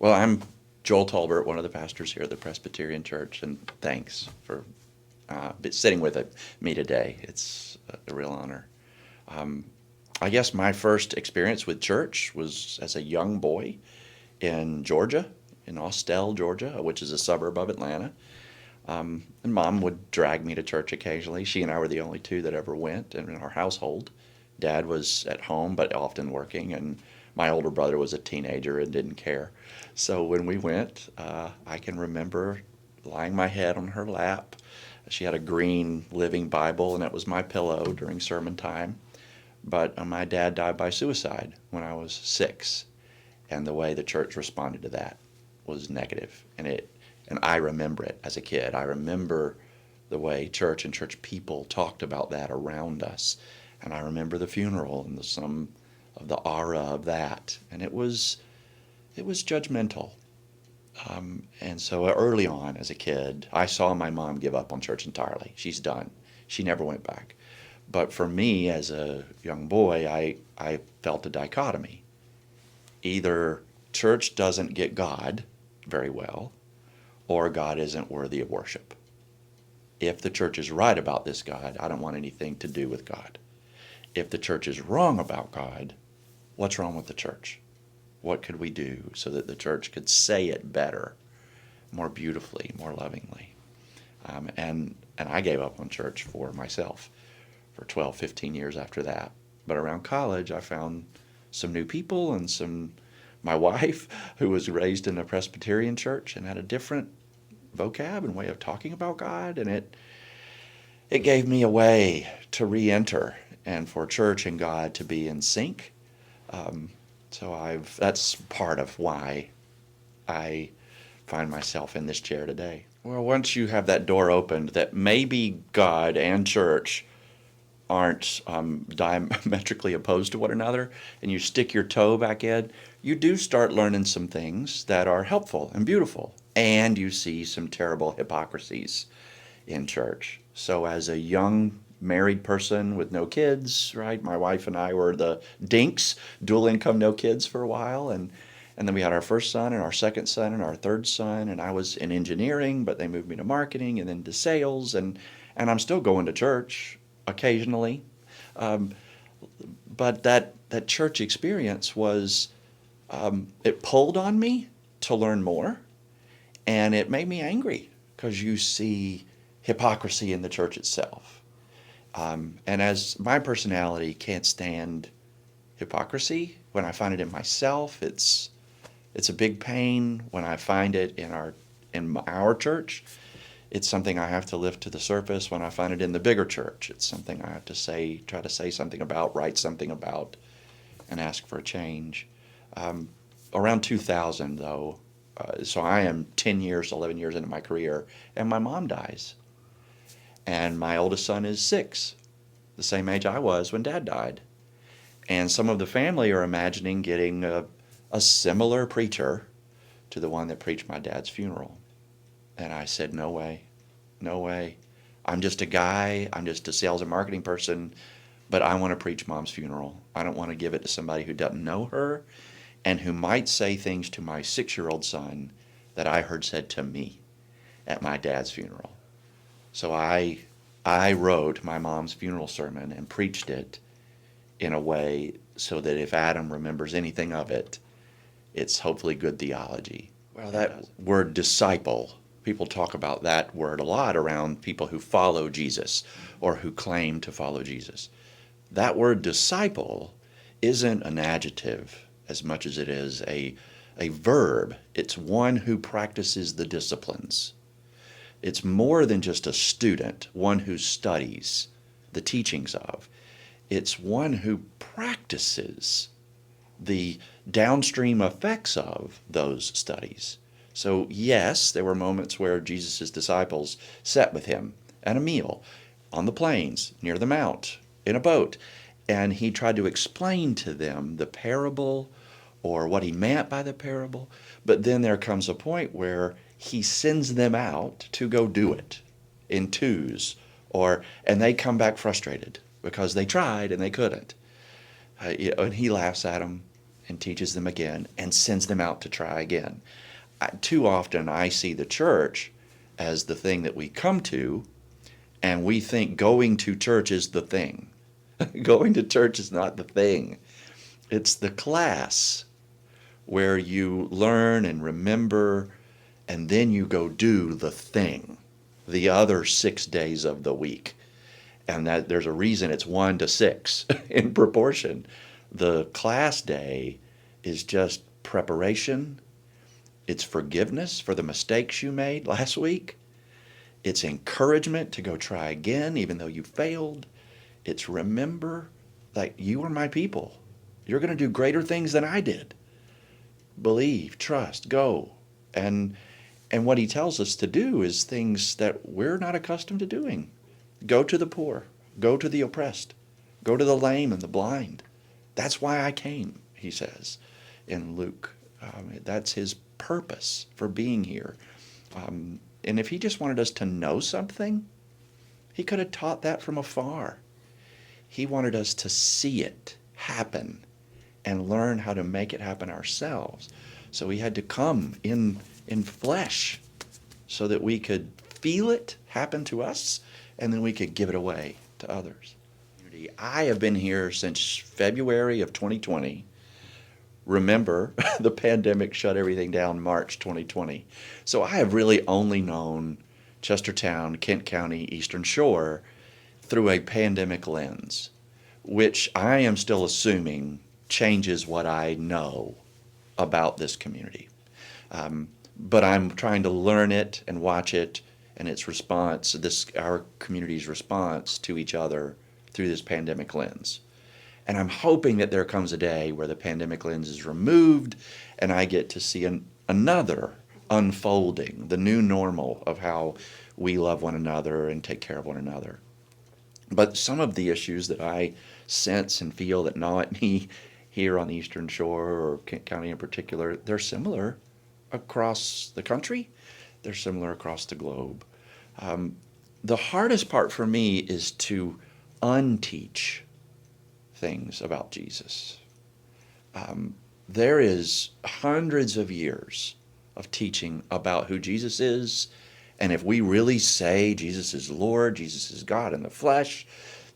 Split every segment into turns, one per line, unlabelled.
Well, I'm Joel Tolbert, one of the pastors here at the Presbyterian Church, and thanks for sitting with me today. It's a real honor. I guess my first experience with church was as a young boy in Georgia, in Austell, Georgia, which is a suburb of Atlanta. And Mom would drag me to church occasionally. She and I were the only two that ever went in our household. Dad was at home, but often working, and my older brother was a teenager and didn't care. So when we went, I can remember lying my head on her lap. She had a green Living Bible, and it was my pillow during sermon time. But my dad died by suicide when I was 6, and the way the church responded to that was negative. And I remember it as a kid. I remember the way church and church people talked about that around us. And I remember the funeral and some of the aura of that. And it was judgmental. And so early on as a kid, I saw my mom give up on church entirely. She's done. She never went back. But for me as a young boy, I felt a dichotomy. Either church doesn't get God very well, or God isn't worthy of worship. If the church is right about this God, I don't want anything to do with God. If the church is wrong about God, what's wrong with the church? What could we do so that the church could say it better, more beautifully, more lovingly? And I gave up on church for myself for 12, 15 years after that. But around college, I found some new people and my wife, who was raised in a Presbyterian church and had a different vocab and way of talking about God, and it gave me a way to re-enter and for church and God to be in sync. So that's part of why I find myself in this chair today. Well, once you have that door opened, that maybe God and church aren't diametrically opposed to one another, and you stick your toe back in, you do start learning some things that are helpful and beautiful, and you see some terrible hypocrisies in church. So as a young married person with no kids, right, my wife and I were the dinks, dual income, no kids for a while, and then we had our first son and our second son and our third son, and I was in engineering, but they moved me to marketing and then to sales, and I'm still going to church occasionally. But that church experience was, it pulled on me to learn more, and it made me angry because you see hypocrisy in the church itself. And as my personality can't stand hypocrisy, when I find it in myself, it's a big pain. When I find it in our church, it's something I have to lift to the surface. When I find it in the bigger church, it's something I have to try to say something about, write something about, and ask for a change. Around 2000, though, so I am 10 years, 11 years into my career, and my mom dies. And my oldest son is 6, the same age I was when Dad died. And some of the family are imagining getting a similar preacher to the one that preached my dad's funeral. And I said, no way, no way. I'm just a guy, I'm just a sales and marketing person, but I want to preach Mom's funeral. I don't want to give it to somebody who doesn't know her and who might say things to my 6-year-old son that I heard said to me at my dad's funeral. So I wrote my mom's funeral sermon and preached it in a way so that if Adam remembers anything of it, it's hopefully good theology. Well, that word disciple, people talk about that word a lot around people who follow Jesus or who claim to follow Jesus. That word disciple isn't an adjective as much as it is a verb. It's one who practices the disciplines. It's more than just a student, one who studies the teachings of. It's one who practices the downstream effects of those studies. So yes, there were moments where Jesus' disciples sat with him at a meal, on the plains, near the mount, in a boat, and he tried to explain to them the parable or what he meant by the parable. But then there comes a point where he sends them out to go do it in twos, and they come back frustrated because they tried and they couldn't. And he laughs at them and teaches them again and sends them out to try again. Too often I see the church as the thing that we come to, and we think going to church is the thing. Going to church is not the thing. It's the class where you learn and remember, and then you go do the thing the other 6 days of the week. And that there's a reason it's 1 to 6 in proportion. The class day is just preparation. It's forgiveness for the mistakes you made last week. It's encouragement to go try again, even though you failed. It's remember that you are my people. You're going to do greater things than I did. Believe, trust, go. And what he tells us to do is things that we're not accustomed to doing. Go to the poor. Go to the oppressed. Go to the lame and the blind. That's why I came, he says in Luke. That's his purpose for being here. And if he just wanted us to know something, he could have taught that from afar. He wanted us to see it happen and learn how to make it happen ourselves. So he had to come in flesh so that we could feel it happen to us, and then we could give it away to others. I have been here since February of 2020. Remember, the pandemic shut everything down March 2020. So I have really only known Chestertown, Kent County, Eastern Shore through a pandemic lens, which I am still assuming changes what I know about this community. But I'm trying to learn it and watch it and its response, our community's response to each other through this pandemic lens. And I'm hoping that there comes a day where the pandemic lens is removed and I get to see another unfolding, the new normal of how we love one another and take care of one another. But some of the issues that I sense and feel that gnaw at me here on the Eastern Shore, or Kent County in particular, they're similar across the country. They're similar across the globe. The hardest part for me is to unteach things about Jesus. There is hundreds of years of teaching about who Jesus is, and if we really say Jesus is Lord, Jesus is God in the flesh,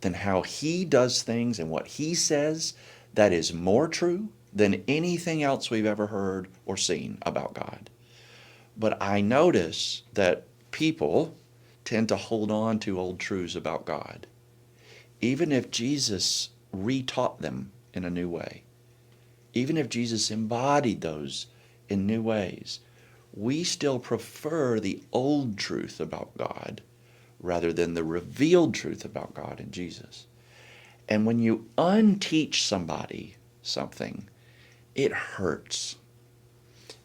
then how he does things and what he says, that is more true than anything else we've ever heard or seen about God. But I notice that people tend to hold on to old truths about God, even if Jesus retaught them in a new way. Even if Jesus embodied those in new ways, we still prefer the old truth about God rather than the revealed truth about God in Jesus. And when you unteach somebody something, it hurts.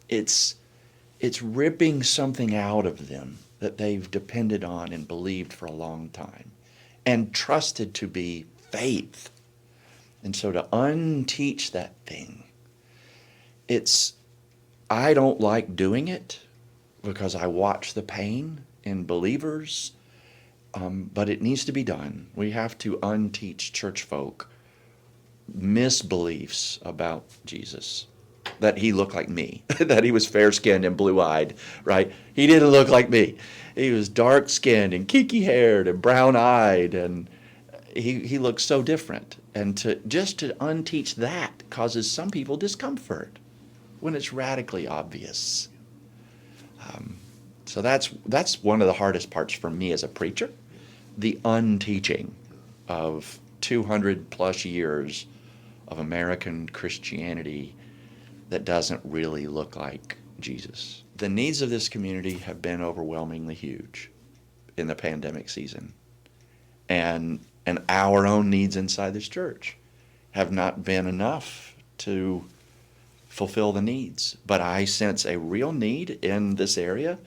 It's ripping something out of them that they've depended on and believed for a long time and trusted to be faith. And so to unteach that thing, I don't like doing it because I watch the pain in believers, but it needs to be done. We have to unteach church folk misbeliefs about Jesus. That he looked like me, that he was fair-skinned and blue-eyed, right? He didn't look like me. He was dark-skinned and kinky-haired and brown-eyed, and he looked so different. And just to unteach that causes some people discomfort when it's radically obvious. So that's one of the hardest parts for me as a preacher, the unteaching of 200 plus years of American Christianity that doesn't really look like Jesus. The needs of this community have been overwhelmingly huge in the pandemic season. And our own needs inside this church have not been enough to fulfill the needs. But I sense a real need in this area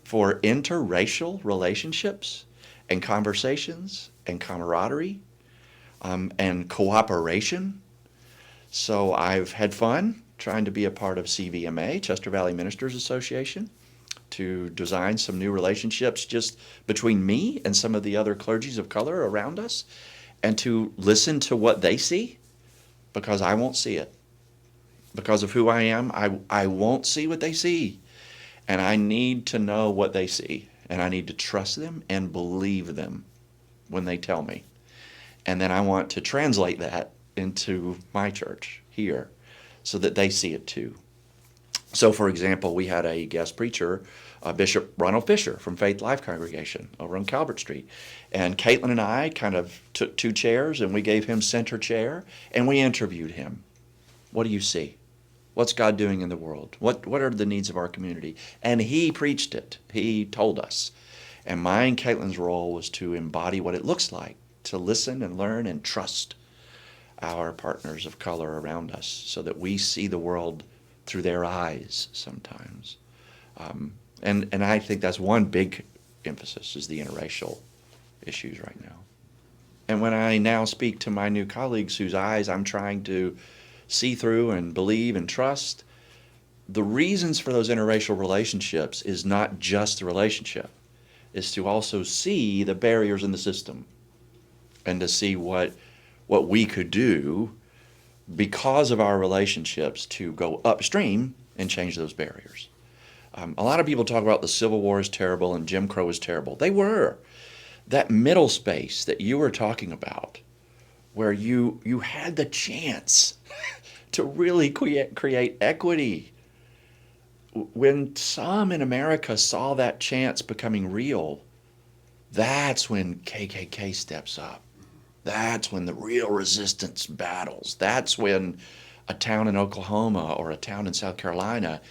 for interracial relationships and conversations and camaraderie and cooperation. So I've had fun trying to be a part of CVMA, Chester Valley Ministers Association, to design some new relationships just between me and some of the other clergies of color around us, and to listen to what they see, because I won't see it. because of who I am, I won't see what they see. And I need to know what they see. And I need to trust them and believe them when they tell me. And then I want to translate that into my church here so that they see it too. So, for example, we had a guest preacher, Bishop Ronald Fisher from Faith Life Congregation over on Calvert Street. And Caitlin and I kind of took 2 chairs and we gave him center chair and we interviewed him. What do you see? What's God doing in the world? What are the needs of our community? And he preached it. He told us. And mine and Caitlin's role was to embody what it looks like, to listen and learn and trust our partners of color around us so that we see the world through their eyes sometimes. And I think that's one big emphasis is the interracial issues right now. And when I now speak to my new colleagues whose eyes I'm trying to see through and believe and trust, the reasons for those interracial relationships is not just the relationship. Is to also see the barriers in the system and to see what we could do because of our relationships to go upstream and change those barriers. A lot of people talk about the Civil War is terrible and Jim Crow is terrible. They were. That middle space that you were talking about, where you had the chance to really create equity. When some in America saw that chance becoming real, that's when KKK steps up. That's when the real resistance battles. That's when a town in Oklahoma or a town in South Carolina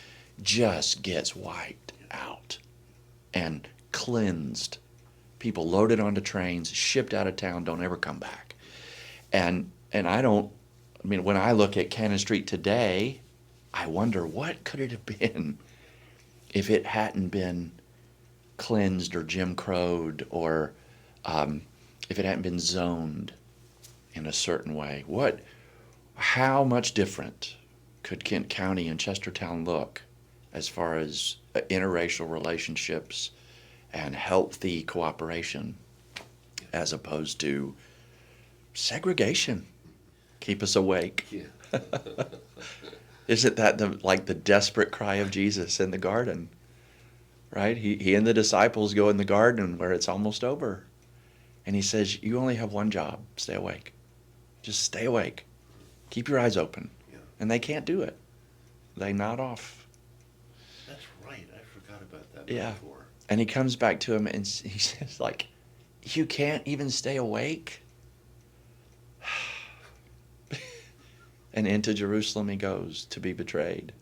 just gets wiped out and cleansed. People loaded onto trains, shipped out of town, don't ever come back. And when I look at Cannon Street today, I wonder what could it have been if it hadn't been cleansed or Jim Crowed or if it hadn't been zoned in a certain way. How much different could Kent County and Chestertown look as far as interracial relationships and healthy cooperation as opposed to segregation? Keep us awake.
Yeah.
Isn't that the desperate cry of Jesus in the garden? Right? He and the disciples go in the garden where it's almost over. And he says, you only have one job. Stay awake. Just stay awake. Keep your eyes open.
Yeah.
And they can't do it. They nod off.
That's right. I forgot about that
Yeah.
before.
And he comes back to him and he says, you can't even stay awake? And into Jerusalem he goes to be betrayed.